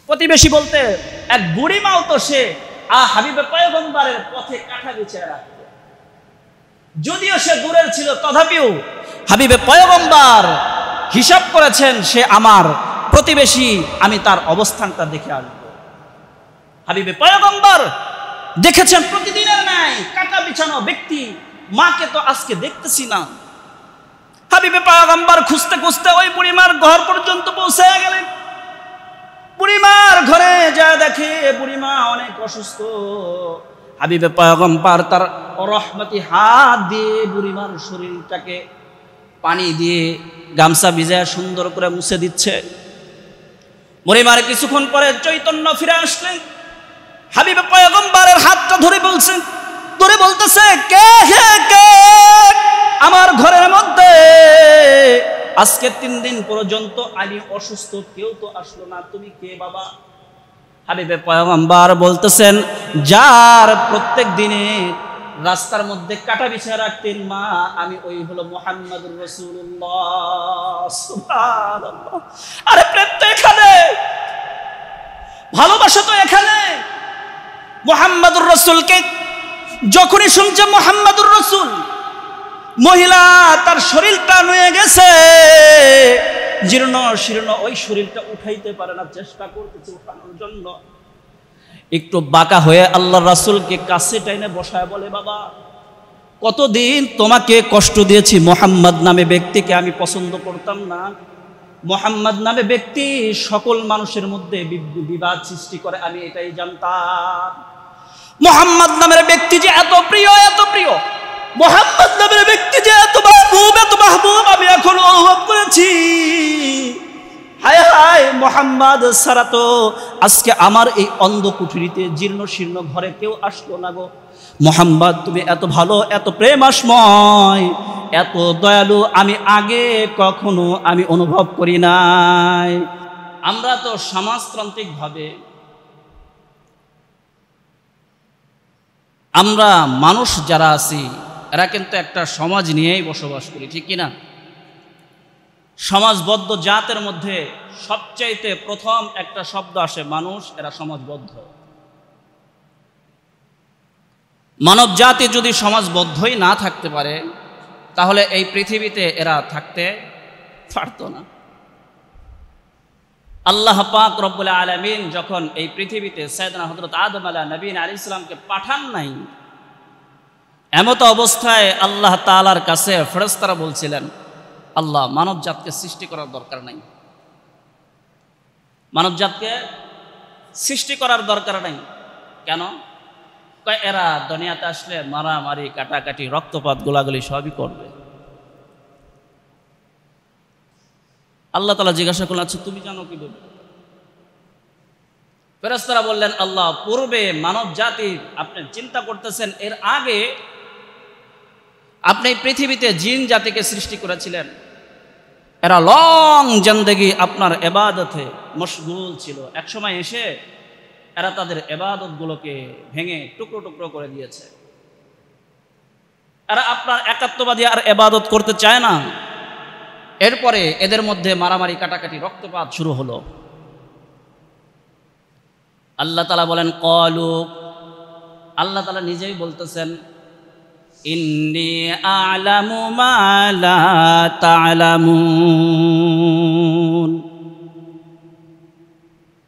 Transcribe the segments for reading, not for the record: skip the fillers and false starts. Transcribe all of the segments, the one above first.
প্রতিবেশী বলতে এক বুড়িমাও তো সে হাবিবে পয়গম্বরের পথে কাঁটা বিছিয়ে রাখত। যদিও সে দূরের ছিল, তথাপিও হাবিবে পয়গম্বর হিসাব করেছেন সে আমার প্রতিবেশী, আমি তার অবস্থানটা দেখে আসব। হাবিবে পয়গম্বর দেখেছেন প্রতিদিনের ন্যায় কাঁটা বিছানো ব্যক্তি, মাকে তো আজকে দেখতেছি না। হাবিবে পয়গম্বর খুঁজতে খুঁজতে ওই বুড়িমার ঘর পর্যন্ত পৌঁছে গেলেন। বুড়িমার ঘরে যা দেখে বুড়িমা অনেক অসুস্থ। হাবিবে পয়গম্বর তার রহমতি হাত দিয়ে বুড়িমার শরীরটাকে পানি দিয়ে গামছা ভিজায় সুন্দর করে মুছে দিচ্ছে। বুড়িমার কিছুক্ষণ পরে চৈতন্য ফিরে আসলেন। হাবিবে পয়গম্বরের হাতটা ধরে বলতেছে, কে হে কে আমার ঘরের মধ্যে? আজকে 3 দিন পর্যন্ত আমি অসুস্থ, কেউ তো আসলো না, তুমি কে বাবা? হাবিবে পয়গম্বর বলতেছেন, যার প্রত্যেক দিনে রাস্তার মধ্যে কাটা বিছিয়ে রাখতেন মা, আমি ওই হলো মুহাম্মদুর রাসূলুল্লাহ। সুবহানাল্লাহ। আরে প্রেম তো এখানে, ভালোবাসা তো এখানে। মুহাম্মদুর রাসূলকে যখনই শুনছে মুহাম্মদুর রাসূল, মহিলা তার শরীরটা নুয়ে গেছে, জীর্ণ শীর্ণ, ওই শরীরটা উঠাইতে পারে না, চেষ্টা করতেছে উঠানোর জন্য। একটু বাঁকা হয়ে আল্লাহর রাসূলকে কাছে টাইনে বসায় বলে, বাবা কতদিন তোমাকে কষ্ট দিয়েছি, মুহাম্মদ নামে ব্যক্তিকে আমি পছন্দ করতাম না। মুহাম্মদ নামে ব্যক্তি সকল মানুষের মধ্যে বিবাদ সৃষ্টি করে, আমি এটাই জানতাম। মুহাম্মদ নামের ব্যক্তি যে এত প্রিয়, এত প্রিয়, মুহাম্মদ নামের ব্যক্তি যে এত মাহবুব, এত মাহবুব, আমি এখন অনুভব করেছি। হায় হায়, মুহাম্মদ ছাড়া তো আজকে আমার এই অন্ধ কুঠুরিতে জীর্ণ শীর্ণ ঘরে কেউ আসলো না গো। মুহাম্মদ তুমি এত ভালো, এত প্রেমাসময়, এত দয়ালু, আমি আগে কখনো আমি অনুভব করি নাই। আমরা তো সমাজতান্ত্রিক ভাবে আমরা মানুষ যারা আছি এরা কিন্তু একটা সমাজ নিয়েই বসবাস করি, ঠিক কিনা? সমাজবদ্ধ জাতের মধ্যে সবচাইতে প্রথম একটা শব্দ আসে মানুষ, এরা সমাজবদ্ধ। মানব জাতি যদি সমাজবদ্ধই না থাকতে পারে তাহলে এই পৃথিবীতে এরা থাকতে পারত না। আল্লাহ পাক রব্বুল আলামিন যখন এই পৃথিবীতে সাইয়েদনা হযরত আদম আলাইহিস সালামকে পাঠান নাই, এমত অবস্থায় আল্লাহ তাআলার কাছে ফেরেশতারা বলছিলেন, আল্লাহ মানব জাতকে সৃষ্টি করার দরকার নাই, মানব জাতকে সৃষ্টি করার দরকার নাই। কেন? এরা দুনিয়াতে আসলে মারামারি, কাটাকাটি, রক্তপাত, গোলাগুলি সবই করবে। আল্লাহ তাআলা জিজ্ঞাসা করলেন, আচ্ছা তুমি জানো কি বলবে? ফেরেশতারা বললেন, আল্লাহ পূর্বে মানব জাতি আপনি চিন্তা করতেছেন, এর আগে আপনি পৃথিবীতে জিন জাতিকে সৃষ্টি করেছিলেন, এরা লং জিন্দেগি আপনার ইবাদতে মশগুল ছিল। একসময় এসে এরা তাদের ইবাদতগুলোকে ভেঙে টুকরো টুকরো করে দিয়েছে। এরা আপনার একাত্মবাদী আর ইবাদত করতে চায় না। এরপরে এদের মধ্যে মারামারি, কাটাকাটি, রক্তপাত শুরু হলো। আল্লাহ তাআলা বলেন, ক্বালু, আল্লাহ তাআলা নিজেই বলতেছেন, ইন্নী আ'লামু মা লা তা'লামুন।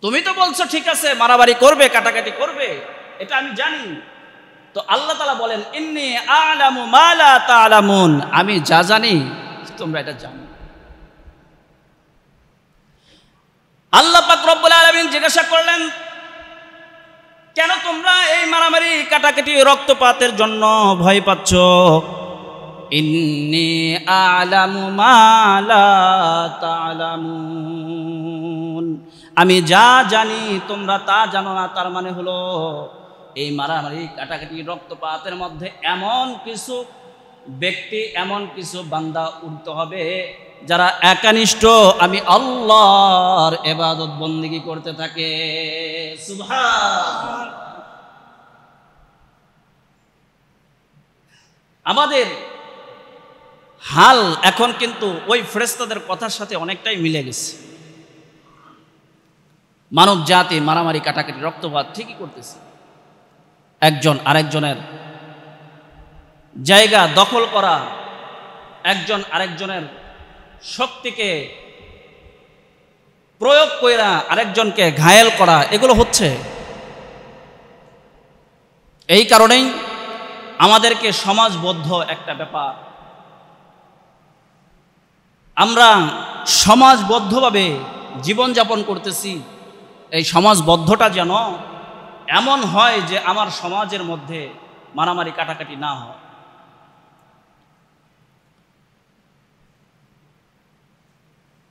তুমি তো বলছো ঠিক আছে মারামারি করবে, কাটাকাটি করবে, এটা আমি জানি। তো আল্লাহ তাআলা বলেন, ইন্নী আ'লামু মা লা তা'লামুন, আমি যা জানি তোমরা এটা জানো। আল্লাহ পাক রব্বুল আলামিন জিজ্ঞাসা করলেন, কেন তোমরা এই মারামারি, কাটাকাটি, রক্তপাতের জন্য ভয় পাচ্ছ? ইন্নী আ'লামু মা লা তা'লামুন, আমি যা জানি তোমরা তা জানো না। তার মানে হলো এই মারামারি, কাটাকাটি, রক্তপাতের মধ্যে এমন কিছু ব্যক্তি, এমন কিছু বান্দা উঠতে হবে যারা একনিষ্ঠ আমি আল্লাহর ইবাদত বন্দেগী করতে থাকে। সুবহান। আমাদের হাল এখন কিন্তু ওই ফেরেশতাদের কথার সাথে অনেকটাই মিলে গেছে। মানব জাতি মারামারি কাটাকাটি রক্তপাত ঠিকই করতেছে, একজন আরেকজনের জায়গা দখল করা, একজন আরেকজনের শক্তিকে প্রয়োগ কইরা আরেকজনকে ঘায়েল করা, এগুলো হচ্ছে। এই কারণেই আমাদেরকে সমাজবদ্ধ একটা ব্যাপার, আমরা সমাজবদ্ধভাবে জীবনযাপন করতেছি, এই সমাজবদ্ধটা যেন এমন হয় যে আমার সমাজের মধ্যে মারামারি কাটাকাটি না হয়।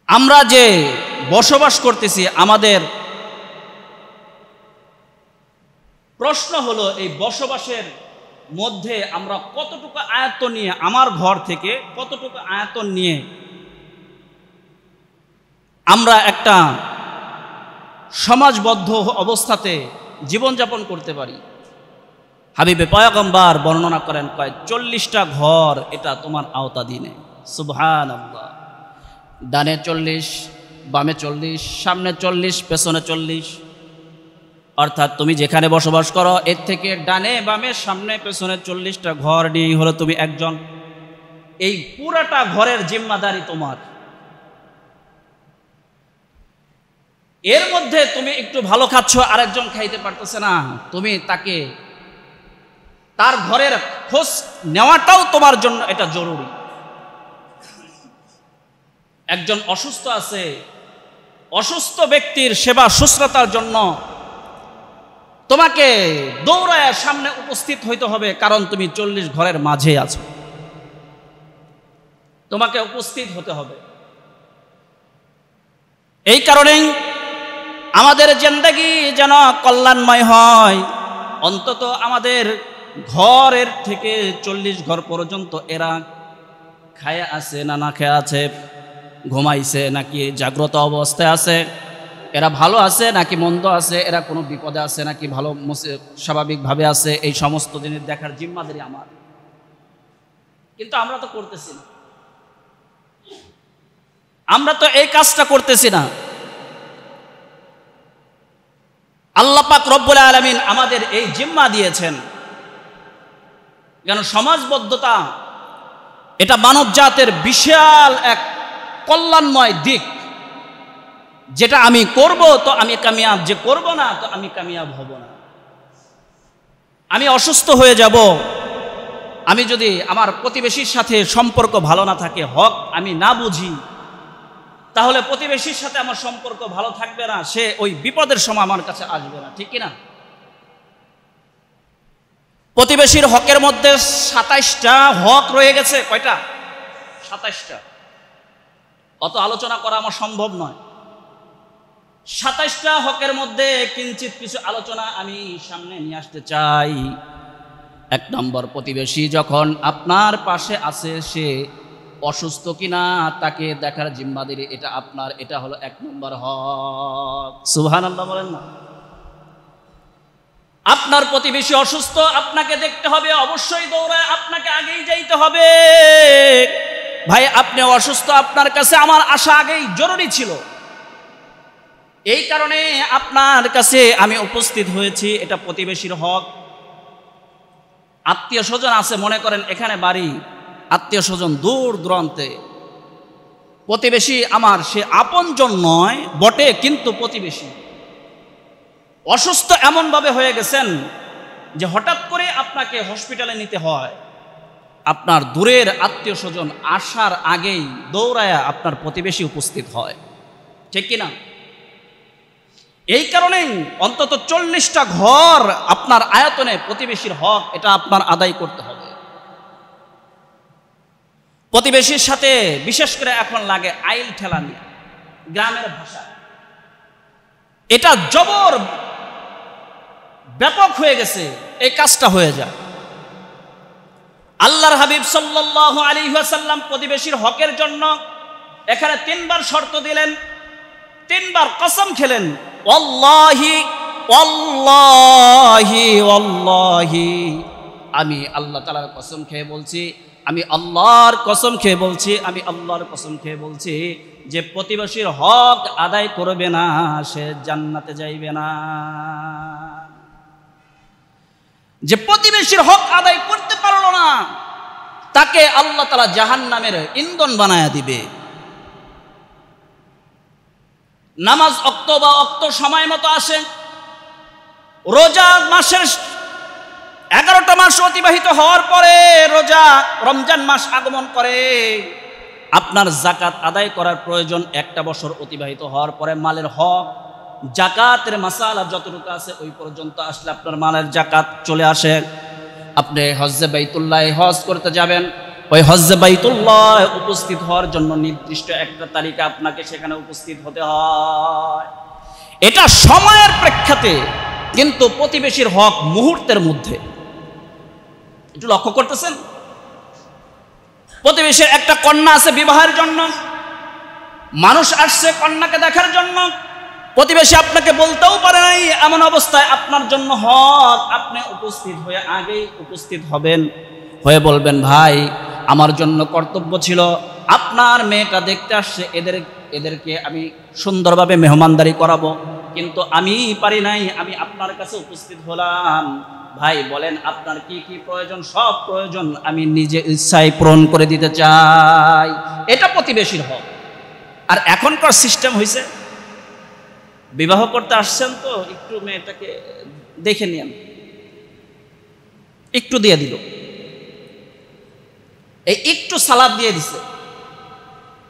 আমরা যে বসবাস করতেছি, আমাদের প্রশ্ন হলো এই বসবাসের মধ্যে আমরা কতটুকু আয়ত্ত নিয়ে, আমার ঘর থেকে কতটুকু আয়তন নিয়ে আমরা একটা সমাজবদ্ধ অবস্থাতে জীবনযাপন করতে পারি। হাবিবে পয়গম্বর বর্ণনা করেন, কয় 40টা ঘর এটা তোমার আওতাধীনে। সুবহানাল্লাহ। ডানে 40, বামে 40, সামনে 40, পেছনে 40, অর্থাৎ তুমি যেখানে বসবাস করো এর থেকে ডানে বামে সামনে পেছনে 40টা ঘর নিয়েই হলো তুমি একজন। এই পুরাটা ঘরের জিম্মাদারি তোমার। এর মধ্যে তুমি একটু ভালো খাচ্ছ, আরেকজন খাইতে পারতেছে না, তুমি তাকে তার ঘরের খোঁজ নেওয়াটাও তোমার জন্য এটা জরুরি। একজন অসুস্থ আছে, অসুস্থ ব্যক্তির সেবা শুশ্রূষার জন্য তোমাকে দৌড়ায় সামনে উপস্থিত হইতে হবে, কারণ তুমি 40 ঘরের মাঝে আছো, তোমাকে উপস্থিত হতে হবে। এই কারণেই আমাদের জিন্দেগি যেন কল্যাণময় হয়, অন্তত আমাদের ঘরের থেকে 40 ঘর পর্যন্ত এরা খায়া আছে না না খেয়ে আছে, ঘুমাইছে নাকি জাগ্রত অবস্থায় আছে, এরা ভালো আছে নাকি মন্দ আছে, এরা কোনো বিপদে আছে নাকি ভালো স্বাভাবিকভাবে আছে, এই সমস্ত জিনিস দেখার জিম্মাদারি আমার। কিন্তু আমরা তো করতেছি না, আমরা তো এই কাজটা করতেছি না। আল্লাহ পাক রব্বুল আলামিন আমাদের এই জিম্মা দিয়েছেন, কেন সমাজবদ্ধতা এটা মানব জাতের বিশাল এক কল্যাণময় দিক, যেটা আমি করব তো আমি কামিয়াব, যে করব না তো আমি কামিয়াব হব না। আমি অসুস্থ হয়ে যাব, আমি যদি আমার প্রতিবেশীর সাথে সম্পর্ক ভালো না থাকে, হক আমি না বুঝি, তাহলে প্রতিবেশীর সাথে আমার সম্পর্ক ভালো থাকবে না, সে ওই বিপদের সময় আমার কাছে আসবে না, ঠিক কিনা? প্রতিবেশীর হকের মধ্যে 27টা হক রয়ে গেছে। কয়টা? 27টা। অত আলোচনা করা আমার সম্ভব নয়। 27টা হকের মধ্যে কিঞ্চিত কিছু আলোচনা আমি সামনে নিয়ে আসতে চাই। 1 নম্বর, প্রতিবেশী যখন আপনার পাশে আছে, সে অসুস্থ কিনা তাকে দেখার জিম্মাদারি এটা আপনার, এটা হলো 1 নম্বর হক। সুবহানাল্লাহ বলেন না? আপনার প্রতিবেশী অসুস্থ, আপনাকে দেখতে হবে, অবশ্যই দৌড়ায় আপনাকে আগেই যাইতে হবে। ভাই আপনি অসুস্থ, আপনার কাছে আমার আসা আগেই জরুরি ছিল, এই কারণে আপনার কাছে আমি উপস্থিত হয়েছি, এটা প্রতিবেশীর হক। আত্মীয় স্বজন আছে, মনে করেন এখানে বাড়ি, আত্মীয় স্বজন দূর দূরান্তে, প্রতিবেশী আমার সে আপনজন নয় বটে, কিন্তু প্রতিবেশী। অসুস্থ এমনভাবে হয়ে গেছেন যে হঠাৎ করে আপনাকে হসপিটালে নিতে হয়, আপনার দূরের আত্মীয় স্বজন আসার আগেই দৌড়ায়া আপনার প্রতিবেশী উপস্থিত হয়, ঠিক কিনা? এই কারণেই অন্তত 40টা ঘর আপনার আয়তনে প্রতিবেশীর হক এটা আপনার আদায় করতে হবে। প্রতিবেশীর সাথে বিশেষ করে এখন লাগে আইল ঠেলানি, গ্রামের ভাষা, এটা জবর ব্যাপক হয়ে গেছে, এই কাজটা হয়ে যায়। আল্লাহর হাবিব সাল্লাল্লাহু আলাইহি ওয়াসাল্লাম প্রতিবেশীর হকের জন্য এখানে 3 বার শর্ত দিলেন, 3 বার কসম খেলেন, ওয়াল্লাহি ওয়াল্লাহি ওয়াল্লাহি, আমি আল্লাহ তাআলার কসম খেয়ে বলছি, আমি আল্লাহর কসম খেয়ে বলছি, আমি আল্লাহর কসম খেয়ে বলছি, যে প্রতিবেশীর হক আদায় করবে না সে জান্নাতে যাইবে না। যে প্রতিবেশীর হক আদায় করতে পারলো না তাকে আল্লাহ তাআলা জাহান্নামের ইন্ধন বানায়া দিবে। নামাজ অক্ত বা অক্ত সময় মতো আসে, রোজা মাসের 11টা মাস অতিবাহিত হওয়ার পরে রোজা রমজান মাস আগমন করে, আপনার জাকাত আদায় করার প্রয়োজন 1টা বছর অতিবাহিত হওয়ার পরে মালের হক জাকাতের মাসালা যতটুকু আছে ওই পর্যন্ত আসলে আপনার মালের জাকাত চলে আসে। আপনি হজ্জে বাইতুল্লাহ হজ করতে যাবেন, ওই হজ্জে বাইতুল্লাহ উপস্থিত হওয়ার জন্য নির্দিষ্ট একটা তারিখে আপনাকে সেখানে উপস্থিত হতে হয়। এটা সময়ের প্রেক্ষাতে, কিন্তু প্রতিবেশীর হক মুহূর্তের মধ্যে। একটু লক্ষ্য করতেছেন, প্রতিবেশীর একটা কন্যা আছে বিবাহের জন্য, মানুষ আসছে কন্যাকে দেখার জন্য, প্রতিবেশী আপনাকে বলতেও পারে নাই, এমন অবস্থায় আপনার জন্য হক আপনি উপস্থিত হয়ে আগেই উপস্থিত হবেন, হয়ে বলবেন ভাই আমার জন্য কর্তব্য ছিল আপনার মেয়েটা দেখতে আসছে, এদেরকে আমি সুন্দরভাবে মেহমানদারি করাবো, কিন্তু আমি পারি নাই, আমি আপনার কাছে উপস্থিত হলাম, ভাই বলেন আপনার কি কি প্রয়োজন, সব প্রয়োজন আমি নিজে ইচ্ছায় পূরণ করে দিতে চাই। এটা প্রতিবেশীর হক। আর এখনকার সিস্টেম হয়েছে বিবাহ করতে আসছেন তো একটু মেয়েটাকে দেখে নিন, একটু দিয়ে দিল, এই একটু সালাদ দিয়ে দিছে,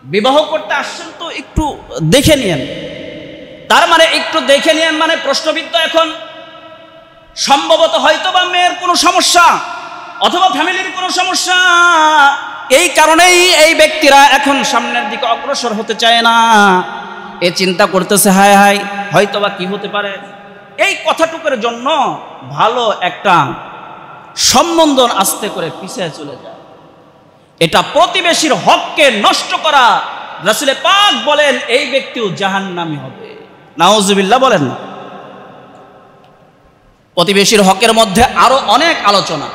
বিবাহ করতে আসছেন তো একটু দেখে নিন, তার মানে একটু দেখে নিন মানে প্রশ্নবিদ্ধ এখন সম্ভবত হয়তো বা মেয়ের কোনো সমস্যা অথবা ফ্যামিলির কোনো সমস্যা, এই কারণেই এই ব্যক্তিরা এখন সামনের দিকে অগ্রসর হতে চায় না। এ চিন্তা করতেছে হায় হায় হয়তো বা কি হতে পারে, এই কথাটুকুর জন্য ভালো একটা সম্বন্ধ আস্তে করে পিছিয়ে চলে যায়। এটা প্রতিবেশীর হককে নষ্ট করা। রাসূল পাক বলেন এই ব্যক্তিও জাহান্নামী হবে। নাউজুবিল্লাহ বলেন না। প্রতিবেশীর হকের মধ্যে আরো অনেক আলোচনা।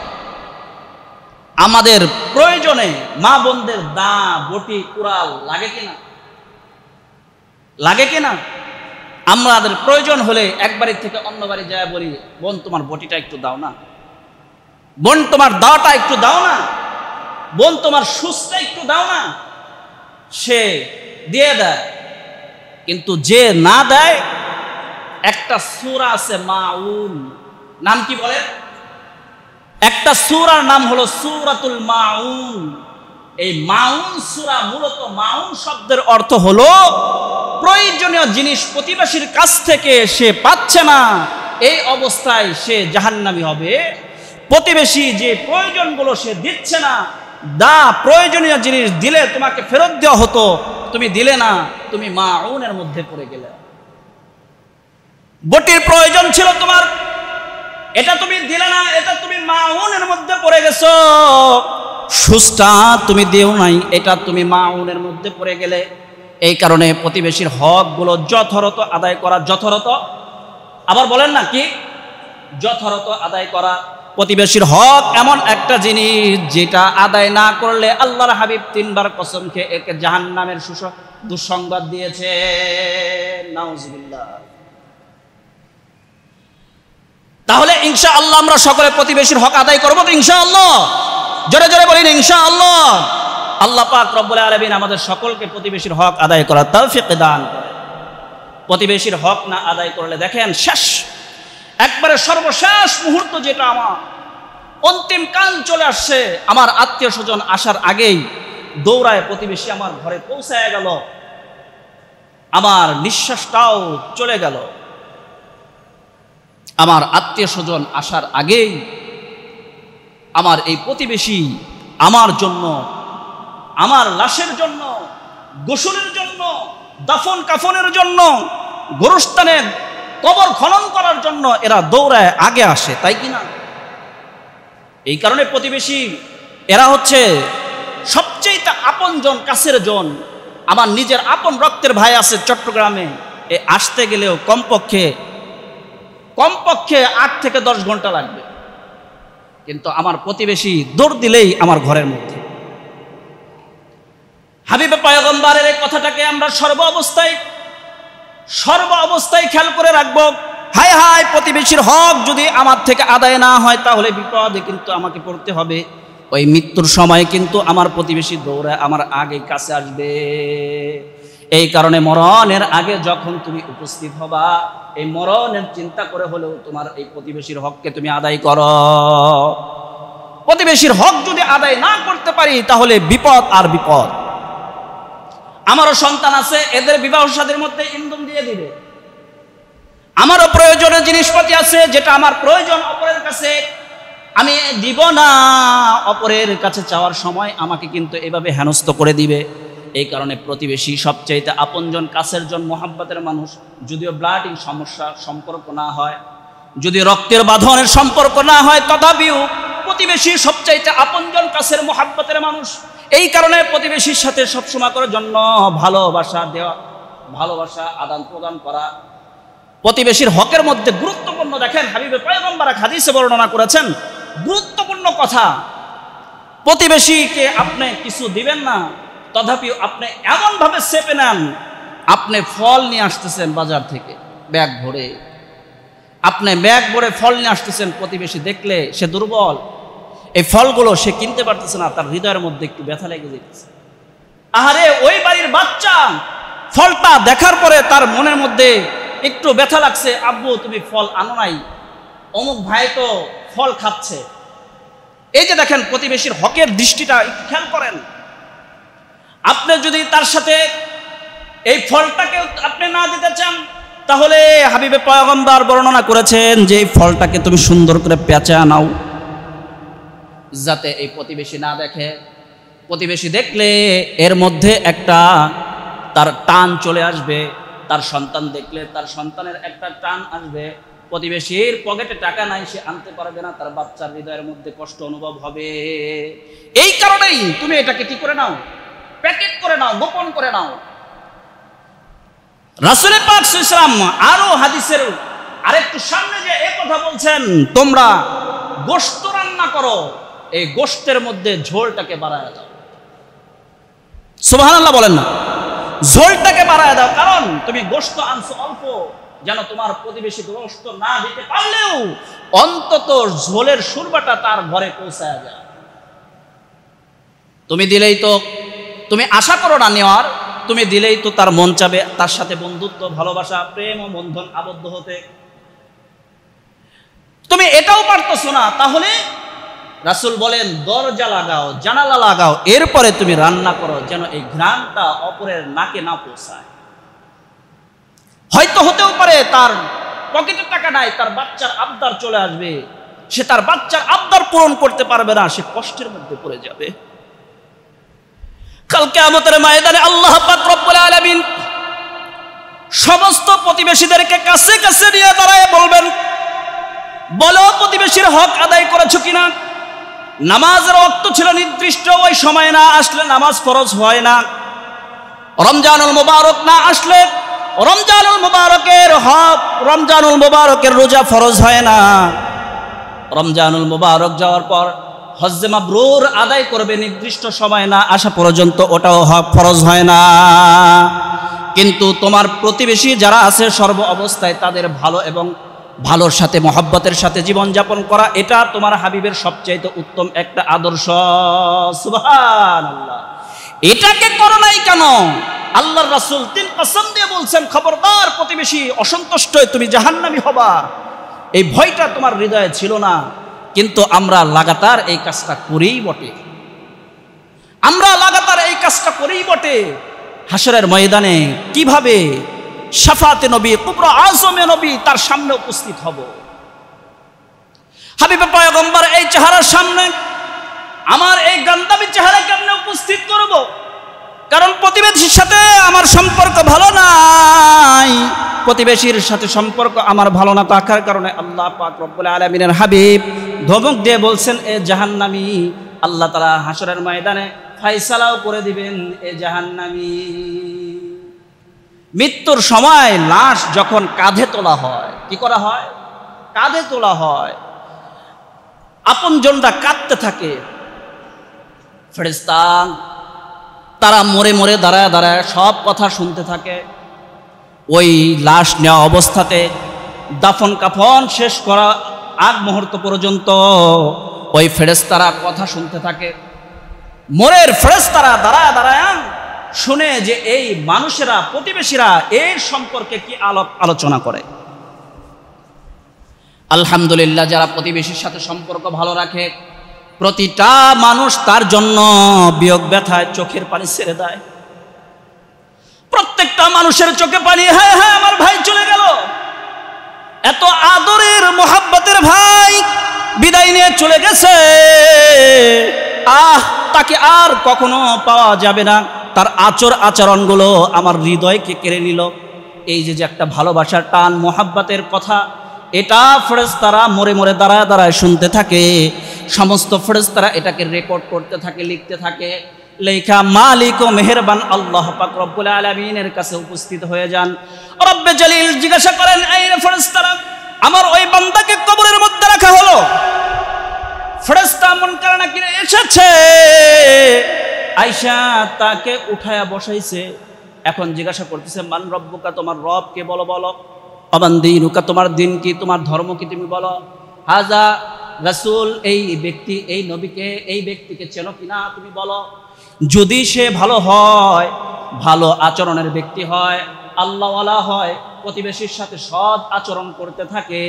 আমাদের প্রয়োজনে মা বোনদের দা বটি কুড়াল লাগে কিনা, লাগে কিনা? আমাদের প্রয়োজন হলে এক বাড়ি থেকে অন্য বাড়ি যায় বলি বোন তোমার বটিটা একটু দাও না, বোন তোমার দাওটা একটু দাও না, বোন তোমার সুসটা একটু দাও না, সে দিয়ে দেয়। কিন্তু যে না দেয়, একটা সূরা আছে মাউন, নাম কি বলে? একটা সূরার নাম হলো সূরাতুল মাউন। এই মাউন সূরা, মূলত মাউন শব্দের অর্থ হলো প্রয়োজনীয় জিনিস প্রতিবেশীর কাছ থেকে সে পাচ্ছে না, এই অবস্থায় সে জাহান্নামী হবে। প্রতিবেশী যে প্রয়োজনগুলো সে দিচ্ছে না, প্রয়োজনীয় জিনিস দিলে তোমাকে ফেরত দেওয়া হতো, তুমি দিলে না, তুমি মাউনের মধ্যে পড়ে গেলে। বটির প্রয়োজন ছিল তোমার, এটা তুমি দিলে না, এটা তুমি মাউনের মধ্যে পড়ে গেছো। সুসটা তুমি দিও নাই, এটা তুমি মাউনের মধ্যে পড়ে গেলে। এই কারণে প্রতিবেশীর হকগুলো যথাযথ আদায় করা, যথাযথ আবার বলেন না কি, যথাযথ আদায় করা। প্রতিবেশীর হক এমন একটা জিনিস যেটা আদায় না করলে আল্লাহর হাবিব 3 বার কসম খেয়ে একে জাহান্নামের দুঃসংবাদ দিয়েছে। নাউজুবিল্লাহ। তাহলে ইনশাআল্লাহ আমরা সকলে প্রতিবেশীর হক আদায় করবো তো ইনশাআল্লাহ? জোরে জোরে বলেন ইনশাআল্লাহ। আল্লাহ পাক রব্বুল আলামিন আমাদের সকলকে প্রতিবেশীর হক আদায় করার তৌফিক দান করেন। প্রতিবেশীর হক না আদায় করলে দেখেন শেষ, একবারে সর্বশেষ মুহূর্ত, যেটা আমার অন্তিম কাল চলে আসছে, আমার আত্মীয় স্বজন আসার আগেই দৌড়ায় প্রতিবেশী আমার ঘরে পৌঁছায় গেল, আমার নিঃশ্বাসটাও চলে গেল। আমার আত্মীয় স্বজন আসার আগেই আমার এই প্রতিবেশী আমার জন্য, আমার লাশের জন্য, গোসলের জন্য, দাফন কাফনের জন্য, গোরস্থানের কবর খনন করার জন্য এরা দৌড়ায় আগে আসে, তাই কি না? এই কারণে প্রতিবেশী এরা হচ্ছে সবচেয়ে আপনজন, কাছের জন। আমার নিজের আপন রক্তের ভাই আছে চট্টগ্রামে, এ আসতে গেলেও কমপক্ষে 8 থেকে 10 ঘন্টা লাগবে, কিন্তু আমার প্রতিবেশী দৌড় দিলেই আমার ঘরের মধ্যে। হাবিবে পয়গম্বরের এই কথাটাকে আমরা সর্ব অবস্থায় খেয়াল করে রাখবো। হায় হায়, প্রতিবেশীর হক যদি আমার থেকে আদায় না হয় তাহলে বিপদে কিন্তু আমাকে পড়তে হবে। ওই মৃত্যুর সময় কিন্তু আমার প্রতিবেশী দৌড়ে আমার আগে কাছে আসবে। এই কারণে মরণের আগে যখন তুমি উপস্থিত হবা, এই মরণের চিন্তা করে হলেও তোমার এই প্রতিবেশীর হককে তুমি আদায় করো। প্রতিবেশীর হক যদি আদায় না করতে পারি তাহলে বিপদ আর বিপদ। আমারও সন্তান আছে, এদের বিবাহ শাদীর মধ্যে ইন্ধন দিয়ে দিবে। আমারও প্রয়োজনীয় জিনিসপাতি আছে, যেটা আমার প্রয়োজন অপরের কাছে আমি দিব না, অপরের কাছে চাওয়ার সময় আমাকে কিন্তু এভাবে হেনস্থ করে দিবে। এই কারণে প্রতিবেশী সবচাইতে আপনজন, কাছের জন, মোহাব্বতের মানুষ। যদিও ব্লাডিং সমস্যা সম্পর্ক না হয়, যদি রক্তের বাঁধনের সম্পর্ক না হয়, তথাপিও প্রতিবেশী সবচাইতে আপনজন, কাছের মোহাব্বতের মানুষ। এই কারণে প্রতিবেশীর সাথে সবসময় করার জন্য ভালোবাসা দেওয়া, ভালোবাসা আদান প্রদান করা প্রতিবেশীর হকের মধ্যে গুরুত্বপূর্ণ। দেখেন হাবিবে পয়গম্বর এক হাদিসে বর্ণনা করেছেন গুরুত্বপূর্ণ কথা। প্রতিবেশীকে আপনি কিছু দিবেন না, তথাপি আপনি এমনভাবে চেপে নেন, আপনি ফল নিয়ে আসতেছেন বাজার থেকে ব্যাগ ভরে, আপনি ব্যাগ ভরে ফল নিয়ে আসতেছেন। প্রতিবেশী দেখলে সে দুর্বল, এই ফলগুলো সে কিনতে পারতেছে না, তার হৃদয়ের মধ্যে একটু ব্যথা লেগে যেতেছে। আহারে, ওই বাড়ির বাচ্চা ফলটা দেখার পরে তার মনের মধ্যে একটু ব্যথা লাগছে, আব্বু তুমি ফল আনো নাই, অমুক ভাই তো ফল খাচ্ছে। এই যে দেখেন প্রতিবেশীর হকের দৃষ্টিটা একটু খেয়াল করেন। আপনি যদি তার সাথে এই ফলটাকে আপনি না দিতে চান, তাহলে হাবিবে পয়গম্বর বর্ণনা করেছেন যে এই ফলটাকে তুমি সুন্দর করে পেঁচা নাও, যাতে এই প্রতিবেশী না দেখে। প্রতিবেশী দেখলে এর মধ্যে একটা তার টান চলে আসবে, তার সন্তান দেখলে তার সন্তানের একটা টান আসবে। প্রতিবেশীর পকেটে টাকা নাই, সে আনতে পারবে না, তার বাচ্চার হৃদয়ের মধ্যে কষ্ট অনুভব হবে। এই কারণেই তুমি এটাকে কি করে নাও, প্যাকেট করে নাও, গোপন করে নাও। রাসূল পাক সাল্লাল্লাহু আলাইহি ওয়াসাল্লাম আরো হাদিসের আরেকটু সামনে যে এই কথা বলছেন, তোমরা গোশত রান্না করো, এই গোশতের মধ্যে ঝোলটাকে বাড়ায় দাও। সুবহানাল্লাহ বলেন না, ঝোলটাকে বাড়ায় দাও। কারণ তুমি গোশত আনছো অল্প, যেন তোমার প্রতিবেশী গোশত না দিতে পারলেও অন্তত ঝোলের সুরবাটা তার ঘরে পৌঁছায় যায়। তুমি দিলেই তো, তুমি আশা করো না নেওয়ার, তুমি দিলেই তো তার মন চাবে তার সাথে বন্ধুত্ব, ভালোবাসা, প্রেম ও বন্ধন আবদ্ধ হতে। তুমি এটাও পারতেছো না, তাহলে রাসূল বলেন দরজা লাগাও, জানালা লাগাও, এরপরে তুমি রান্না করো, যেন এই ঘ্রাণটা অপরের নাকে না পৌঁছায়। হয়তো হতেও পারে তার পকেটে টাকা নাই, তার বাচ্চার আবদার চলে আসবে, সে তার বাচ্চার আবদার পূরণ করতে পারবে না, সে কষ্টের মধ্যে পড়ে যাবে। কাল কিয়ামতের ময়দানে আল্লাহ পাক রব্বুল আলামিন সমস্ত প্রতিবেশীদেরকে কাছে কাছে নিয়ে দাঁড়ায় বলবেন, বলো প্রতিবেশীর হক আদায় করেছো কিনা। নামাজের ওয়াক্ত ছিল নির্দিষ্ট, ওই সময় না আসলে নামাজ ফরজ হয় না। রমজানুল মুবারক না আসলে রমজানুল মুবারকের হক, রমজানুল মুবারকের রোজা ফরজ হয় না। রমজানুল মুবারক যাওয়ার পর হজ্জে মাবরুর আদায় করবে, নির্দিষ্ট সময় না আসা পর্যন্ত ওটাও হক ফরজ হয় না। কিন্তু তোমার প্রতিবেশী যারা আছে সর্ব অবস্থায় তাদের ভালো এবং ভালোর সাথে মহব্বতের সাথে জীবনযাপন করা, এটা তোমার হাবিবের সবচাইতে উত্তম একটা আদর্শ। সুবহানাল্লাহ, এটাকে করো নাই কেন? আল্লাহর রাসূল 3 কসম দিয়ে বলছেন, খবরদার প্রতিবেশী অসন্তুষ্ট হয়ে তুমি জাহান্নামী হবা। এই ভয়টা তোমার হৃদয়ে ছিল না, কিন্তু আমরা লাগাতার এই কাজটা করেই বটে, আমরা লাগাতার এই কাজটা করেই বটে। হাসরের ময়দানে কিভাবে শাফাতে নবী, কুবরা আজমে নবী তার সামনে উপস্থিত হব। হাবিবে পয়গম্বর এই চেহারার সামনে আমার এই গান্ধাবী চেহারা কেমনে উপস্থিত করব? কারণ প্রতিবেশীর সাথে আমার সম্পর্ক ভালো নাই, প্রতিবেশীর সাথে সম্পর্ক আমার ভালো না থাকার কারণে আল্লাহ পাক রব্বুল আলামিনের হাবিব ধমক দিয়ে বলছেন, এ জাহান্নামী। আল্লাহ তাআলা হাসরের ময়দানে ফয়সালাও করে দিবেন, এ জাহান্নামী। মৃত্যুর সময় লাশ যখন কাঁধে তোলা হয়, কি করা হয়? কাঁধে তোলা হয়। আপনজনরা কাঁদতে থাকে, ফেরেশতা তারা মরে মরে দাঁড়ায় দাঁড়ায় সব কথা শুনতে থাকে। ওই লাশ নেওয়া অবস্থাতে দাফন কাফন শেষ করা আগ মুহূর্ত পর্যন্ত ওই ফেরেশতারা কথা শুনতে থাকে। মোরের ফেরেশতারা দাঁড়ায় দাঁড়ায় শুনে যে এই মানুষেরা, প্রতিবেশীরা এর সম্পর্কে কি আলোচনা করে। আলহামদুলিল্লাহ, যারা প্রতিবেশীর সাথে সম্পর্ক ভালো রাখে, প্রতিটা মানুষ তার জন্য বিয়োগ ব্যথায় চোখের পানি ছেড়ে দেয়। প্রত্যেকটা মানুষের চোখে পানি, হ্যাঁ হ্যাঁ আমার ভাই চলে গেল, এত আদরের মোহাব্বতের ভাই বিদায় নিয়ে চলে গেছে, তাকে আর কখনো পাওয়া যাবে না, তার আচরণগুলো আমার হৃদয়কে কেড়ে নিল। এই যে একটা ভালোবাসার টান, মোহাব্বতের কথা, এটা ফেরেশতারা মরে মরে দাঁড়ায় দাঁড়ায় শুনতে থাকে। সমস্ত ফেরেশতারা এটাকে রেকর্ড করতে থাকে, লিখতে থাকে। লেখা মালিক ও মেহেরবান আল্লাহ পাক রব্বুল আলামিনের কাছে উপস্থিত হয়ে যান। রব্বে জলিল জিজ্ঞাসা করেন, এই ফেরেশতারা, আমার ওই বান্দাকে কবরের মধ্যে রাখা হলো, ফেরেশতা মুনকার নাকির এসেছে, আয়েশা তাকে উঠায়া বসাইছে। এখন জিজ্ঞাসা করতেছে, মান রব্বুকা, তোমার রব কে, বলো বলো। আমান দীনুকা, তোমার দিন কি, তোমার ধর্ম কি, তুমি বলো। হাজা রাসূল, এই ব্যক্তি, এই নবীকে, এই ব্যক্তিকে চেনো কিনা, তুমি বলো। যদি সে ভালো হয়, ভালো আচরণের ব্যক্তি হয়, আল্লাহওয়ালা হয়, প্রতিবেশীর সাথে সৎ আচরণ করতে থাকে,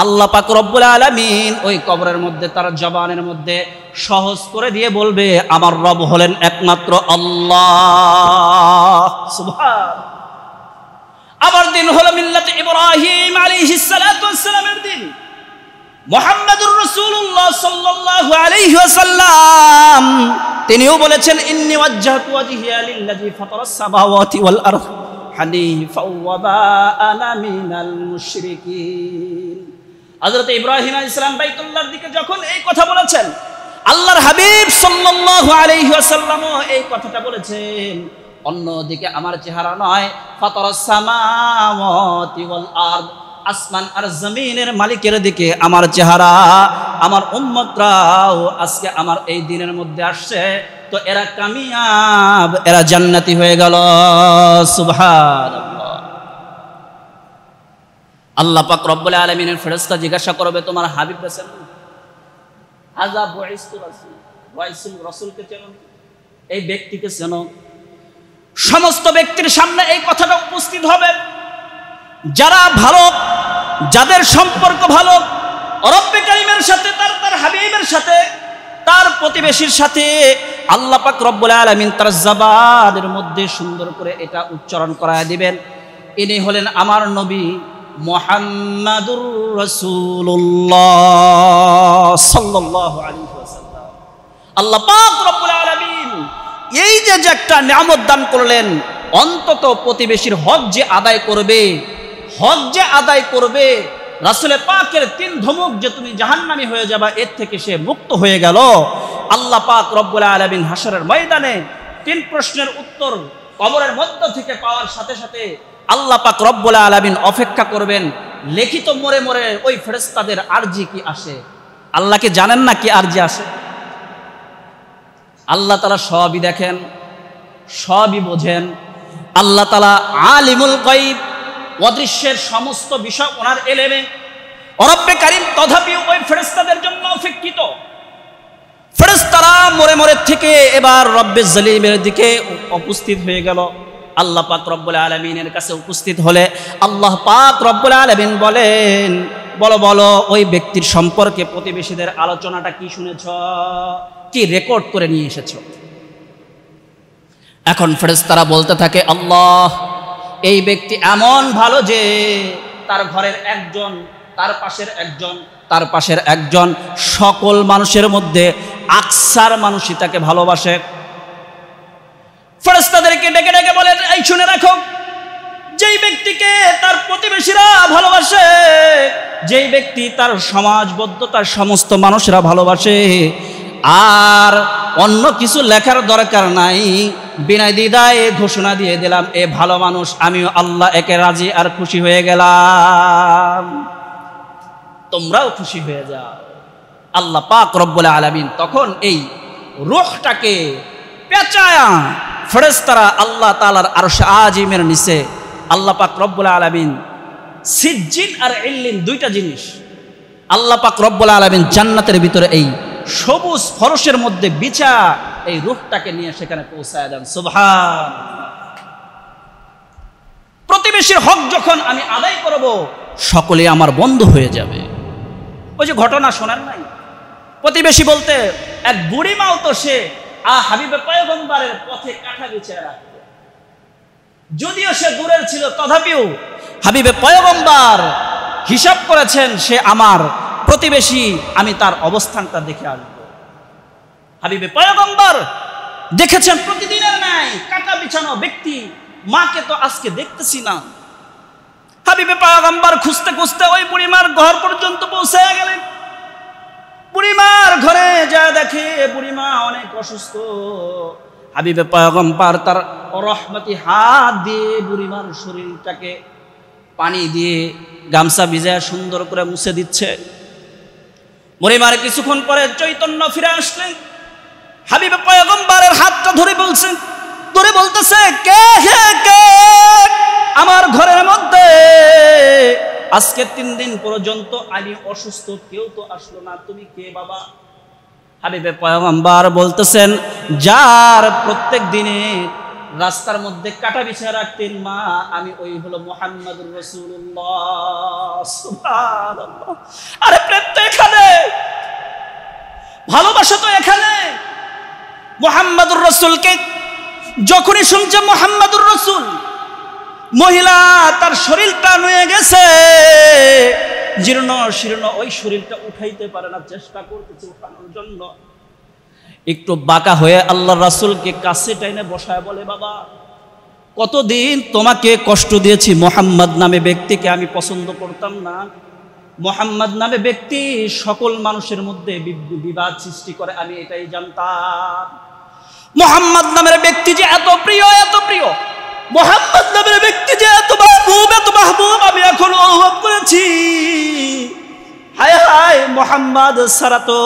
আল্লাহ পাক রব্বুল আলামিন ওই কবরের মধ্যে তার জবানের মধ্যে সহজ করে দিয়ে বলবে, আমার রব হলেন একমাত্র আল্লাহ। সুবহান। আবার দিন হলো মিল্লাতে ইব্রাহিম আলাইহিস সালাতু ওয়াস সালামের দিন। মুহাম্মাদুর রাসূলুল্লাহ সাল্লাল্লাহু আলাইহি ওয়াসাল্লাম তিনিও বলেছেন, ইন্নী ওয়াজ্জাহতু ওয়াজহিয়া লিল্লাযী ফাতারাস সামাওয়াতি ওয়াল আরদ হানিফাও ওয়া মা আনা মিনাল মুশরিকিন। হযরত ইব্রাহিম আলাইহিস সালাম বাইতুল্লাহর দিকে যখন এই কথা বলেছেন, আল্লাহর হাবিব সাল্লাল্লাহু আলাইহি ওয়াসাল্লামও এই কথাটা বলেছেন। অন্যদিকে আমার চেহারা নয়, ফাতারাস সামাওয়াতি ওয়াল আরদ, আসমান আর জমিনের মালিকের দিকে আমার চেহারা। আমার উম্মতরাও আজকে আমার এই দিনের মধ্যে আসছে, তো এরা কামিয়াব, এরা জান্নাতি হয়ে গেল। সুবহানাল্লাহ। আল্লাহ পাক রব্বুল আলামিনের ফেরেশতা জিজ্ঞাসা করবে, তোমার হাবিব আছেন, হাযা বুইসতু রাসূল, রাসূলকে চেনো, এই ব্যক্তিকে চেনো। সমস্ত ব্যক্তির সামনে এই কথাটা উপস্থিত হবে। যারা ভালো, যাদের সম্পর্ক ভালো রব্বে কারীমের সাথে, তার হাবিবের সাথে, তার প্রতিবেশীর সাথে, আল্লাহ পাক রব্বুল আলামিন তার জবানের মধ্যে সুন্দর করে এটা উচ্চারণ করায় দিবেন, ইনি হলেন আমার নবী মুহাম্মাদুর রাসূলুল্লাহ সাল্লাল্লাহু আলাইহি ওয়াসাল্লাম। আল্লাহ পাক রব্বুল আলামিন এই যে একটা নিয়ামত দান করলেন, অন্তত প্রতিবেশীর হক যে আদায় করবে, হক যে আদায় করবে, রাসূল পাকের 3 ধমক যে তুমি জাহান্নামী হয়ে যাবা, এর থেকে সে মুক্ত হয়ে গেল। আল্লাহ পাক রব্বুল আলামিন হাশরের ময়দানে 3 প্রশ্নের উত্তর কবরের মধ্য থেকে পাওয়ার সাথে সাথে আল্লাহ পাক রব্বুল আলামিন অপেক্ষা করবেন, লিখিত মোড়ে মোড়ে ওই ফেরেশতাদের আরজি কি আসে। আল্লাহকে জানেন না কি আরজি আসে? আল্লাহ তাআলা সবই দেখেন, সবই বোঝেন। আল্লাহ তাআলা আলিমুল গায়ব, অদৃশ্যের সমস্ত বিষয় ওনার এলেমে। রব্বে কারীম তথাপিও ওই ফেরেশতাদের জন্য অপেক্ষিত। ফেরেশতারা মোড়ে মোড়ে থেকে এবার রব্বে জলিমের দিকে উপস্থিত হয়ে গেল। আল্লাহ পাক রব্বুল আলামিনের কাছে উপস্থিত হলে আল্লাহ পাক রব্বুল আলামিন বলেন, বলো বলো ওই ব্যক্তির সম্পর্কে প্রতিবেশীদের আলোচনাটা কি শুনেছ, কি রেকর্ড করে নিয়ে এসেছ। এখন ফেরেশতারা বলতে থাকে, আল্লাহ, এই ব্যক্তি এমন ভালো যে তার ঘরের একজন, তার পাশের একজন, তার পাশের একজন, সকল মানুষের মধ্যে আকসার মানুষই তাকে ভালোবাসে। ফেরেশতাদেরকে ডেকে ডেকে বলেন, এই শুনে রাখো, যেই ব্যক্তিকে তার প্রতিবেশীরা ভালোবাসে, যেই ব্যক্তি তার সমাজবদ্ধ, তার সমস্ত মানুষরা ভালোবাসে, আর অন্য কিছু লেখার দরকার নাই, বিনা দ্বিধায় ঘোষণা দিয়ে দিলাম, এ ভালো মানুষ, আমিও আল্লাহ একে রাজি আর খুশি হয়ে গেলাম, তোমরাও খুশি হয়ে যাও। আল্লাহ পাক রব্বুল আলামিন তখন এই রূহটাকে পেঁচায়া ফেরেশতারা আল্লাহ তাআলার আরশ আজিমের নিচে আল্লাহ পাক রব্বুল আলামিন সিজ্জিন আর ইল্লিন দুইটা জিনিস আল্লাহ পাক রব্বুল আলামিন জান্নাতের ভিতরে এই সবুজ ফরশের মধ্যে বিছা এই রূহটাকে নিয়ে সেখানে পৌঁছায় দেন। সুবহান। প্রতিবেশীর হক যখন আমি আদায় করব সকলে আমার বন্ধু হয়ে যাবে। ওই যে ঘটনা শোনেন নাই, প্রতিবেশী বলতে এক বুড়িমাও তো সে হাবিবে পয়গম্বরের পথে কাঁটা বিছিয়ে রাখত। যদিও সে দূরের ছিল তথাপিও হাবিবে পয়গম্বর হিসাব করেছেন সে আমার প্রতিবেশী, আমি তার অবস্থানটা দেখে আসব। হাবিবে পয়গম্বর দেখেছেন প্রতিদিনের ন্যায় কাঁটা বিছানো ব্যক্তি, মাকে তো আজকে দেখতেছি না। হাবিবে পয়গম্বর খুঁজতে খুঁজতে ওই বুড়িমার ঘর পর্যন্ত পৌঁছে গেলেন। বুড়িমার ঘরে যা দেখে বুড়িমা অনেক অসুস্থ। হাবিবে পয়গম্বর তার রহমতি হাত দিয়ে বুড়িমার শরীরটাকে পানি দিয়ে গামছা ভিজায় সুন্দর করে মুছে দিচ্ছে। বুড়িমার কিছুক্ষণ পরে চৈতন্য ফিরে আসলেন। হাবিবে পয়গম্বরের হাতটা ধরে বলতেছে, কে হে কে আমার ঘরের মধ্যে আজকে 3 দিন পর্যন্ত আমি অসুস্থ, কেউ তো আসলো না, তুমি কে বাবা? হাবিবে পয়গম্বর বলতেছেন, যার প্রত্যেক দিনে রাস্তার মধ্যে কাটা বিছিয়ে রাখতেন মা, আমি ওই হলো মুহাম্মদুর রাসূলুল্লাহ। সুবহানাল্লাহ। আরে প্রেম তো এখানে, ভালোবাসা তো এখানে। মুহাম্মদুর রাসূলকে যখনই শুনছে মুহাম্মদুর রাসূল, মহিলা তার শরীরটা নুয়ে গেছে, জীর্ণ শীর্ণ, ওই শরীরটা উঠাইতে পারে না, চেষ্টা করতেছে উঠানোর জন্য। একটু বাঁকা হয়ে আল্লাহর রাসূলকে কাছে টেনে বসায় বলে, বাবা কতদিন তোমাকে কষ্ট দিয়েছি, মুহাম্মদ নামে ব্যক্তিকে আমি পছন্দ করতাম না। মুহাম্মদ নামে ব্যক্তি সকল মানুষের মধ্যে বিবাদ সৃষ্টি করে, আমি এটাই জানতাম। মুহাম্মদ নামের ব্যক্তি যে এত প্রিয়, এত প্রিয়, মুহাম্মদ নামের ব্যক্তি যে এত মাহবুব, এত মাহবুব, আমি এখন অনুভব করেছি। হায় হায়, মুহাম্মদ ছাড়া তো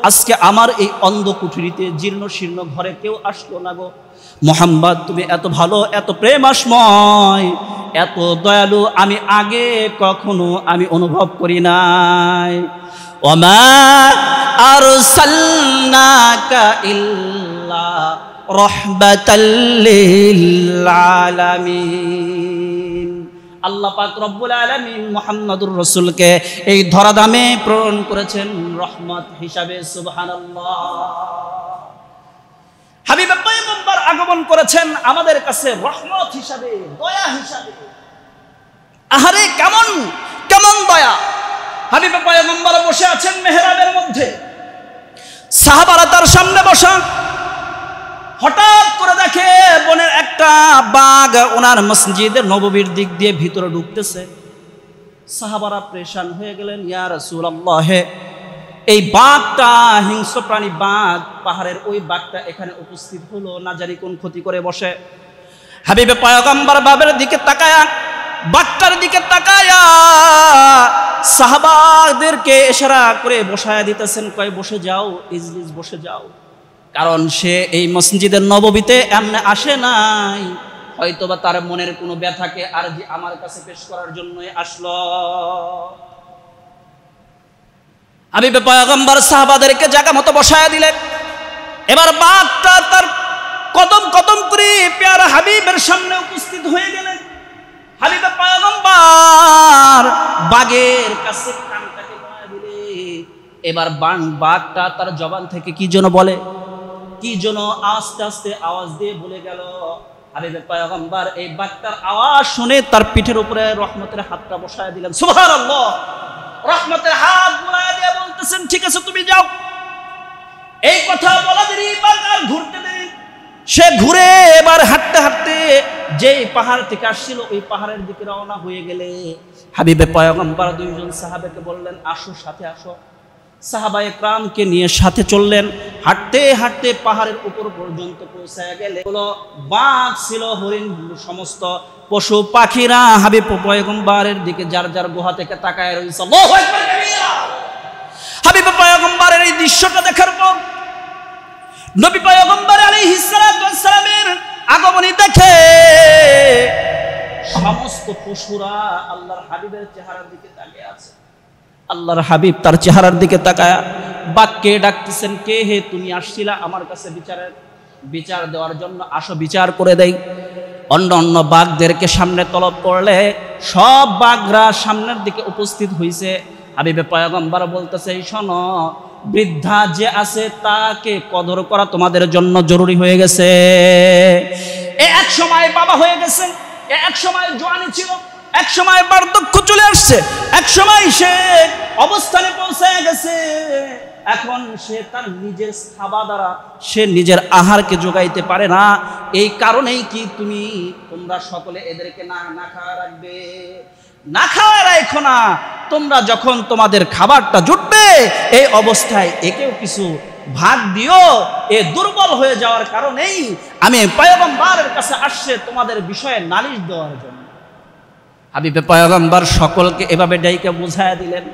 আজকে আমার এই অন্ধ কুঠুরিতে জীর্ণ শীর্ণ ঘরে কেউ আসলো না গো। মুহাম্মদ তুমি এত ভালো, এত প্রেমাসময়, এত দয়ালু, আমি আগে কখনো আমি অনুভব করি নাই। ওমা আরসালনাকা ইল্লা রাহমাতাল লিল আলামিন। আল্লাহ পাক রব্বুল আলামিন মুহাম্মদুর রাসূলকে এই ধরাধামে প্রেরণ করেছেন রহমত হিসাবে। সুবহানাল্লাহ। হাবিবে পয়গম্বর আগমন করেছেন আমাদের কাছে রহমত হিসাবে, দয়া হিসাবে। আহারে কেমন কেমন দয়া! হাবিবে পয়গম্বর বসে আছেন মেহরাবের মধ্যে, সাহাবারা তার সামনে বসা। হঠাৎ করে দেখে বনের একটা বাঘ ওনার মসজিদের নববীর দিক দিয়ে ভিতরে ঢুকতেছে। সাহাবারা পরেশান হয়ে গেলেন, ইয়া রাসূলুল্লাহ, এই বাঘটা হিংস্র প্রাণী বাঘ, পাহাড়ের ওই বাঘটা এখানে উপস্থিত হলো, না জানি কোন ক্ষতি করে বসে। হাবিবে পয়গম্বর বাঘের দিকে তাকায়া, বাঘটার দিকে তাকায়া সাহাবাদেরকে ইশারা করে বসায় দিতেছেন, কয় বসে যাও, ইজলিস বসে যাও। কারণ সে এই মসজিদের নববীতে এমনি আসে নাই, হয়তোবা তার মনের কোনো ব্যথাকে আর যে আমার কাছে পেশ করার জন্যই আসলো। হাবিবে পয়গম্বর সাহাবাদেরকে জায়গা মতো বসায় দিলেন। এবার বাঘটা তার কদম কদম করে পেয়ারা হাবিবের সামনে উপস্থিত হয়ে গেলেন। হাবিবে পয়গম্বর বাঘের কাছে কানটাকে নয়া দিলে, এবার বাঘটা তার জবান থেকে কি যেন বলে, কি যেন আস্তে আস্তে আওয়াজ দিয়ে বলে গেল। হাবিবে পয়গম্বর এই বাঘটার আওয়াজ শুনে তার পিঠের উপরে রহমতের হাতটা বসায় দিলেন। সুবহানাল্লাহ। রহমতের হাত বুলায় দিয়ে বলতেছেন, ঠিক আছে তুমি যাও। এই কথা বলা দেরি, বাঘ আর ঘুরতে দেরি। সে ঘুরে এবার হাঁটতে হাঁটতে যেই পাহাড় থেকে আসছিল ওই পাহাড়ের দিকে রওনা হয়ে গেলে হাবিবে পয়গম্বর 2 জন সাহাবাকে বললেন, আসো সাথে আসো। সাহাবায়ে কেরামকে নিয়ে সাথে চললেন। হাঁটতে হাঁটতে পাহাড়ের উপর পর্যন্ত পৌঁছায় গেলে হলো বাঘ ছিল, হরিণ, সমস্ত পশু পাখিরা হাবিব পয়গম্বরের দিকে যার যার গুহা থেকে তাকায় রয়েছে। আল্লাহু আকবার কাবীরা। হাবিব পয়গম্বরের এই দৃশ্যটা দেখার পর নবী পয়গম্বর আলাইহিস সালাতু ওয়াস সালামের আগমনী দেখে সমস্ত পশুরা আল্লাহর হাবিবের চেহারার দিকে তাকিয়ে আছে। আল্লাহর হাবিব তার চেহারার দিকে তাকায় বাঘকে ডাকতেছেন, কে হে, তুমি আসছিলা আমার কাছে বিচার দেওয়ার জন্য, আসো বিচার করে দেই। অন্য অন্য বাঘদেরকে সামনে তলব করলে সব বাঘরা সামনের দিকে উপস্থিত হয়েছে। হাবিবে পয়গম্বর বলতেছে, শোনো, বৃদ্ধা যে আছে তাকে কদর করা তোমাদের জন্য জরুরি হয়ে গেছে। এক সময় বাবা হয়ে গেছে, এক সময় জওয়ানি ছিল, এক সময় বার্ধক্য চলে আসছে, এক সময় সে অবস্থানে পৌঁছায় গেছে। এখন সে তার নিজের খাওয়া দ্বারা সে নিজের আহারকে যোগাইতে পারে না। এই কারণেই কি তোমরা সকলে এদেরকে না খাওয়া রাখবে? না খাওয়া রাখো না, তোমরা যখন তোমাদের খাবারটা জুটবে এই অবস্থায় একেও কিছু ভাগ দিও। এ দুর্বল হয়ে যাওয়ার কারণেই আমি পয়গম্বরের কাছে আসছে তোমাদের বিষয়ে নালিশ দেওয়ার জন্য। হাবিবে পয়গম্বর সকলকে এভাবে ডাইকে বুঝায়া দিলেন।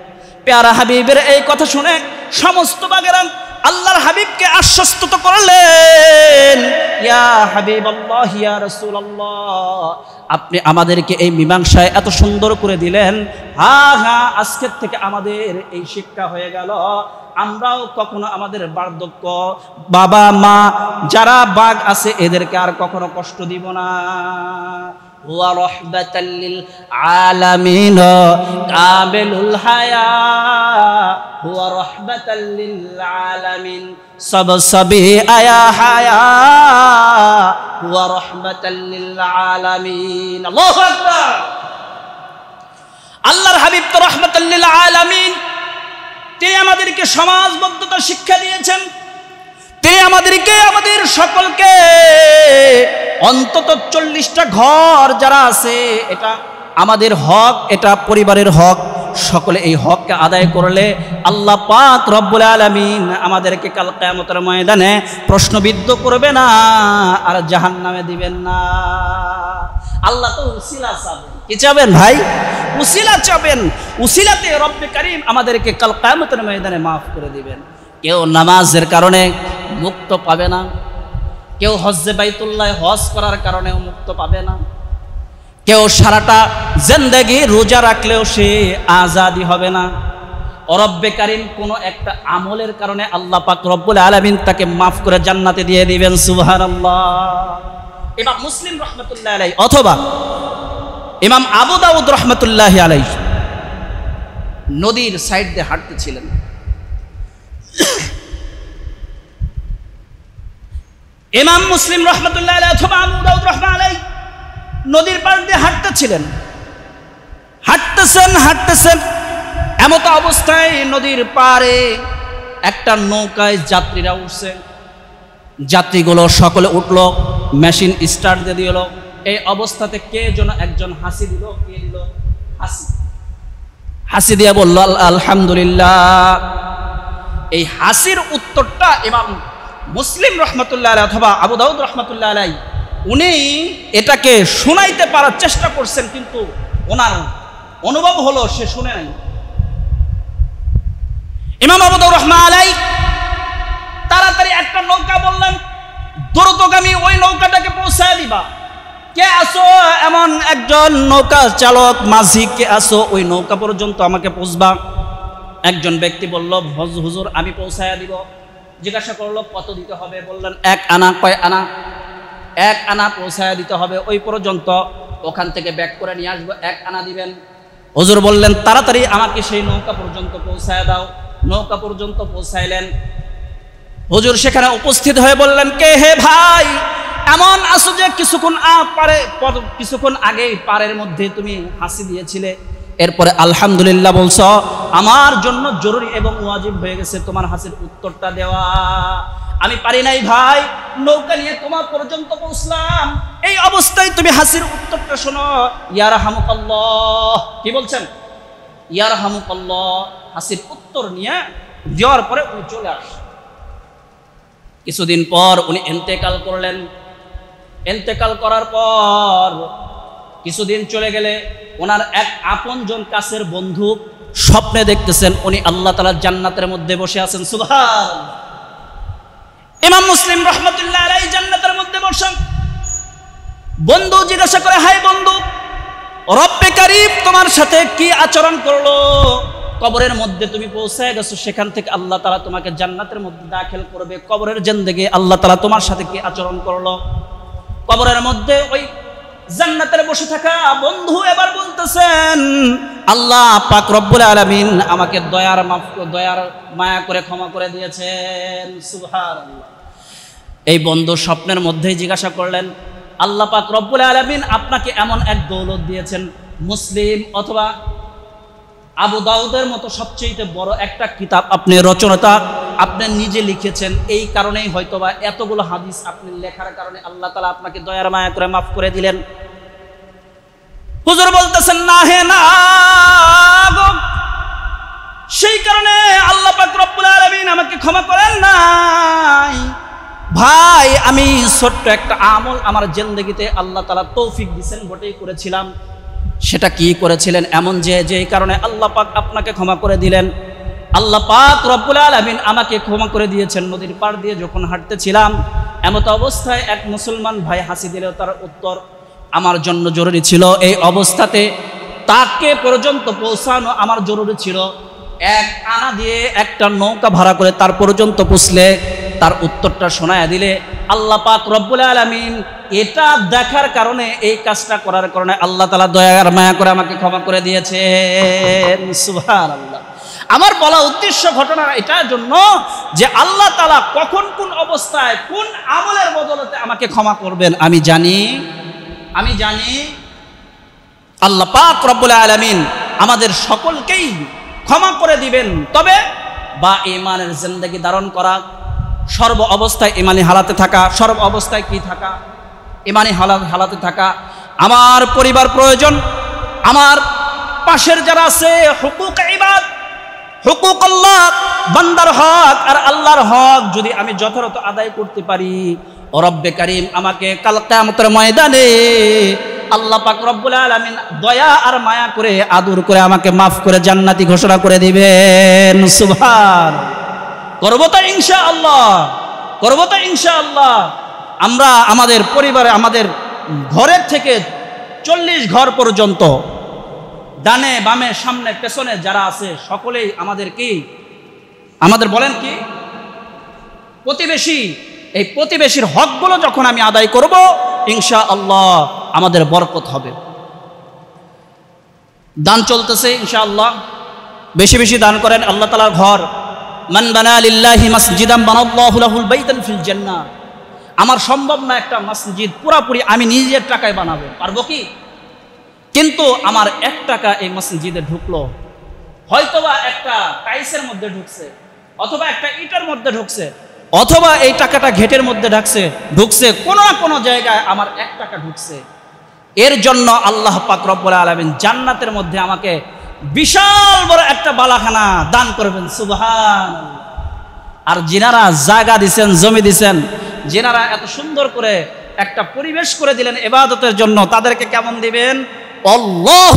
প্যারা হাবিবের এই কথা শুনে সমস্ত বাগেরা আল্লাহর হাবিবকে আশ্বস্ত করলেন, ইয়া হাবিবাল্লাহ, ইয়া রাসূলুল্লাহ, আপনি আমাদেরকে এই মীমাংসায় এত সুন্দর করে দিলেন। হ্যাঁ, আজকের থেকে আমাদের এই শিক্ষা হয়ে গেল, আমরাও কখনো আমাদের বার্ধক্য, বাবা মা যারা বাঘ আছে এদেরকে আর কখনো কষ্ট দিব না। ওয়া রাহমাতাল লিল আলামিন কামিলুল হায়া, ওয়া রাহমাতাল লিল আলামিন সবসবি আয়া হায়া, ওয়া রাহমাতাল লিল আলামিন। আল্লাহু আকবার। আল্লাহর হাবিব তো রাহমাতাল লিল আলামিন, তিনি আমাদেরকে সমাজবদ্ধতা শিক্ষা দিয়েছেন। তিনি আমাদেরকে, আমাদের সকলকে অন্তত 40টা ঘর যারা আছে এটা আমাদের হক, এটা পরিবারের হক। সকলে এই হককে আদায় করলে আল্লাহ পাক রব্বুল আলামিন আমাদেরকে কাল কিয়ামতের ময়দানে প্রশ্নবিদ্ধ করবে না আর জাহান্নামে দিবেন না। আল্লাহ তো উসিলা চাবেন। কি চাবেন ভাই? উসিলা চাবেন। উসিলাতে রব্বে কারীম আমাদেরকে কাল কিয়ামতের ময়দানে মাফ করে দিবেন। কেউ নামাজের কারণে মুক্ত পাবে না, কেউ হজ্জে বাইতুল্লাহ হজ করার কারণেও মুক্ত পাবে না, কেউ সারাটা জিন্দেগি রোজা রাখলেও সে আজাদি হবে না। রব্বে কারীম কোনো একটা আমলের কারণে আল্লাহ পাক রব্বুল আলামিন তাকে মাফ করে জান্নাতে দিয়ে দিবেন। সুবহানাল্লাহ। ইমাম মুসলিম রাহমাতুল্লাহি আলাইহি অথবা ইমাম আবু দাউদ রাহমাতুল্লাহি আলাইহি নদীর সাইড দিয়ে হাঁটতেছিলেন। ইমাম মুসলিম রাহমাতুল্লাহি আলাইহি অথবা আবু দাউদ রাহমাতুল্লাহি আলাইহি নদীর পাশ দিয়ে হাঁটতেছিলেন। হাঁটতেছেন এমত অবস্থায় নদীর পাড়ে একটা নৌকায় যাত্রীরা উঠছে। যাত্রীগুলো সকলে উঠলো, মেশিন স্টার্ট দিয়ে দিল। এই অবস্থাতে কে যেন একজন হাসি দিল। কে দিল? হাসি দিয়ে বলল আলহামদুলিল্লাহ। এই হাসির উত্তরটা ইমাম মুসলিম রাহমাতুল্লাহি আলাইহি অথবা আবু দাউদ রাহমাতুল্লাহি আলাইহি উনি এটাকে শোনাইতে পারার চেষ্টা করছেন, কিন্তু ওনার অনুভব হলো সে শুনে নাই। ইমাম আবু দাউদ রাহমাতুল্লাহি আলাইহি তাড়াতাড়ি একটা নৌকা বললেন, দ্রুতগামী ওই নৌকাটাকে পৌঁছায় দিবা। কে আসো? এমন একজন নৌকা চালক, মাঝি, কে আসো? ওই নৌকা পর্যন্ত আমাকে পৌঁছবা। একজন ব্যক্তি বলল, হুজুর আমি পৌঁছায়া দিব। জিজ্ঞাসা করলো কত দিতে হবে? বললেন 1 আনা। কয় আনা? 1 আনা পৌঁছায়া দিতে হবে। ওই পর্যন্ত ওখান থেকে ব্যাক করে নিয়ে আসবো, 1 আনা দিবেন। হুজুর বললেন তাড়াতাড়ি আমাকে সেই নৌকা পর্যন্ত পৌঁছায়া দাও। নৌকা পর্যন্ত পৌঁছাইলেন। হুজুর সেখানে উপস্থিত হয়ে বললেন, কে হে ভাই? এমন আসো যে কিছুক্ষণ আগে পারের মধ্যে তুমি হাসি দিয়েছিলে, এরপরে আলহামদুলিল্লাহ বলছো। আমার জন্য জরুরি এবং ওয়াজিব হয়ে গেছে তোমার হাসির উত্তরটা দেওয়া। আমি পারি নাই ভাই, নৌকা নিয়ে তোমার পর্যন্ত পৌঁছলাম, এই অবস্থায় তুমি হাসির উত্তরটা শোনো। ইয়ারহামুকাল্লাহ। কি বলছেন? ইয়ারহামুকাল্লাহ। হাসির উত্তর নিয়ে দেওয়ার পরে উনি চলে আসেন। কিছুদিন পর উনি ইন্তেকাল করলেন। ইন্তেকাল করার পর কিছুদিন চলে গেলে ওনার এক আপনজন কাছের বন্ধু স্বপ্নে দেখতেছেন উনি আল্লাহ তাআলার জান্নাতের মধ্যে বসে আছেন। সুবহানাল্লাহ। ইমাম মুসলিম রাহমাতুল্লাহি আলাইহি জান্নাতের মধ্যে বসেন। বন্ধু জিজ্ঞাসা করে, হাই বন্ধু, রব্বে কারীম তোমার সাথে কি আচরণ করলো? কবরের মধ্যে তুমি পৌঁছায় গেছো, সেখান থেকে আল্লাহ তাআলা তোমাকে জান্নাতের মধ্যে দাখিল করবে, কবরের জিন্দেগি আল্লাহ তাআলা তোমার সাথে কি আচরণ করলো? কবরের মধ্যে ওই জান্নাতের বসে থাকা বন্ধু এবার বলতেছেন, আল্লাহ পাক রব্বুল আলামিন আমাকে দয়ার মায়া করে ক্ষমা করে দিয়েছেন। সুবহানাল্লাহ। এই বন্ধু স্বপ্নের মধ্যেই জিজ্ঞাসা করলেন, আল্লাহ পাক রব্বুল আলামিন আপনাকে এমন এক দৌলত দিয়েছেন, মুসলিম অথবা আবু দাউদের মতো সবচেয়ে বড় একটা কিতাব আপনি রচনাটা আপনি নিজে লিখেছেন, এই কারণেই হয়তোবা এতগুলো হাদিস আপনি লেখার কারণে আল্লাহ তাআলা আপনাকে দয়ার মায়া করে মাফ করে দিলেন। হুজুর বলতেছেন, না হে না গো, সেই কারণে আল্লাহ পাক রব্বুল আলামিন আমাকে ক্ষমা করেন নাই। ভাই, আমি ছোট্ট একটা আমল আমার জিন্দেগিতে আল্লাহ তাআলা তৌফিক দিয়েছেন বটেই করেছিলাম। সেটা কি করেছিলেন এমন যে কারণে আল্লাহ পাক আপনাকে ক্ষমা করে দিলেন? আল্লাহ পাক রব্বুল আলামিন আমাকে ক্ষমা করে দিয়েছেন। নদীর পাড় দিয়ে যখন হাঁটতেছিলাম, এমত অবস্থায় এক মুসলমান ভাই হাসি দিলেও তার উত্তর আমার জন্য জরুরি ছিল। এই অবস্থাতে তাকে পর্যন্ত পৌঁছানো আমার জরুরি ছিল। এক আনা দিয়ে একটা নৌকা ভাড়া করে তার পর্যন্ত পৌঁছলে তার উত্তরটা শোনায়া দিলে আল্লাহ পাক রব্বুল আলামিন এটা দেখার কারণে, এই কাজটা করার কারণে আল্লাহ তাআলা দয়া আর মায়া করে আমাকে ক্ষমা করে দিয়েছেন। সুবহানাল্লাহ। আমার বলা উদ্দেশ্য ঘটনা এটার জন্য যে আল্লাহ তাআলা কখন কোন অবস্থায় কোন আমলের বদলতে আমাকে ক্ষমা করবেন আমি জানি। আল্লাহ পাক রব্বুল আলামিন আমাদের সকলকেই ক্ষমা করে দিবেন। তবে বা ঈমানের জিন্দেগি ধারণ করা, সর্ব অবস্থায় ঈমানি হালাতে থাকা, সর্ব অবস্থায় কি থাকা? ঈমানি হালাতে থাকা। আমার পরিবার প্রয়োজন, আমার পাশের যারা আছে, হুকুক ইবাদ, হুকুক আল্লাহ, বান্দার হক আর আল্লাহর হক যদি আমি যথাযথ আদায় করতে পারি, ও রব্বে কারীম আমাকে কাল কিয়ামতের ময়দানে আল্লাহ পাক রব্বুল আলামিন দয়া আর মায়া করে আদর করে আমাকে মাফ করে জান্নাতি ঘোষণা করে দিবেন। সুবহান। করব তো ইনশাআল্লাহ, করব তো ইনশাআল্লাহ। আমরা আমাদের পরিবারে, আমাদের ঘরের থেকে 40 ঘর পর্যন্ত, ডানে বামে সামনে পেছনে যারা আছে সকলেই আমাদের বলেন কি প্রতিবেশী। এই প্রতিবেশীর হকগুলো যখন আমি আদায় করব, ইনশাআল্লাহ আমাদের বরকত হবে। দান চলতেছে ইনশাআল্লাহ, বেশি বেশি দান করেন। আল্লাহ তাআলার ঘর, মান বানা লিল্লাহি মাসজিদান বানাল্লাহু লাহুল বাইতান ফিল জান্নাহ। আমার সম্ভব না একটা মসজিদ পুরাপুরি আমি নিজের টাকায় বানাবো, পারবো কি? কিন্তু আমার 1 টাকা এই মসজিদে ঢুকলো, হয়তোবা একটা টাইলসের মধ্যে ঢুকছে, অথবা একটা ইটের মধ্যে ঢুকছে, অথবা এই টাকাটা ঘেটের মধ্যে ঢুকছে, কোনো না কোনো জায়গায় আমার 1 টাকা ঢুকছে। এর জন্য আল্লাহ পাক রব্বুল আলামিন জান্নাতের মধ্যে আমাকে বিশাল বড় একটা বালাখানা দান করবেন। সুবহানাল্লাহ। আর যিনারা জায়গা দিছেন, জমি দিছেন, যিনারা এত সুন্দর করে একটা পরিবেশ করে দিলেন ইবাদতের জন্য, তাদেরকে কেমন দিবেন? আল্লাহ